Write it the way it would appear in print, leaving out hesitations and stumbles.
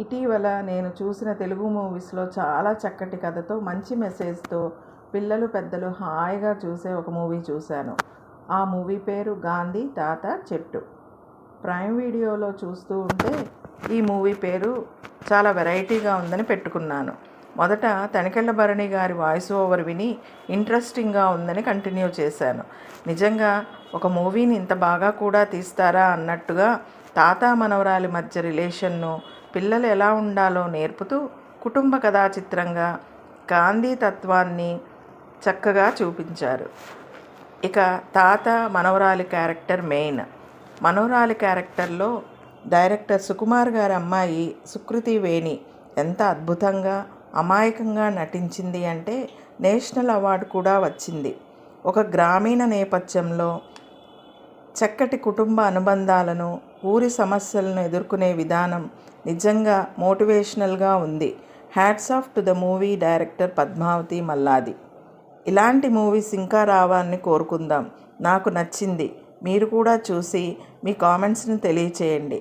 ఇటీవల నేను చూసిన తెలుగు మూవీస్లో చాలా చక్కటి కథతో మంచి మెసేజ్తో పిల్లలు పెద్దలు హాయిగా చూసే ఒక మూవీ చూశాను. ఆ మూవీ పేరు గాంధీ తాత చెట్టు. ప్రైమ్ వీడియోలో చూస్తూ ఉంటే ఈ మూవీ పేరు చాలా వెరైటీగా ఉందని పెట్టుకున్నాను. మొదట తనికెళ్ళ భరణి గారి వాయిస్ ఓవర్ విని ఇంట్రెస్టింగ్గా ఉందని కంటిన్యూ చేశాను. నిజంగా ఒక మూవీని ఇంత బాగా కూడా తీస్తారా అన్నట్టుగా తాత మనవరాలి మధ్య రిలేషన్ను, పిల్లలు ఎలా ఉండాలో నేర్పుతూ కుటుంబ కథా చిత్రంగా గాంధీ తత్వాన్ని చక్కగా చూపించారు. ఇక తాత మనవరాలి క్యారెక్టర్ మెయిన్. మనవరాలి క్యారెక్టర్లో డైరెక్టర్ సుకుమార్ గారి అమ్మాయి సుకృతి వేణి ఎంత అద్భుతంగా అమాయకంగా నటించింది అంటే నేషనల్ అవార్డు కూడా వచ్చింది. ఒక గ్రామీణ నేపథ్యంలో చక్కటి కుటుంబ అనుబంధాలను, ఊరి సమస్యలను ఎదుర్కొనే విధానం నిజంగా మోటివేషనల్గా ఉంది. Hats off to the movie director Padmavathi Malladi. ఇలాంటి మూవీస్ ఇంకా రావాలని కోరుకుందాం. నాకు నచ్చింది. మీరు కూడా చూసి మీ కామెంట్స్ని తెలియచేయండి.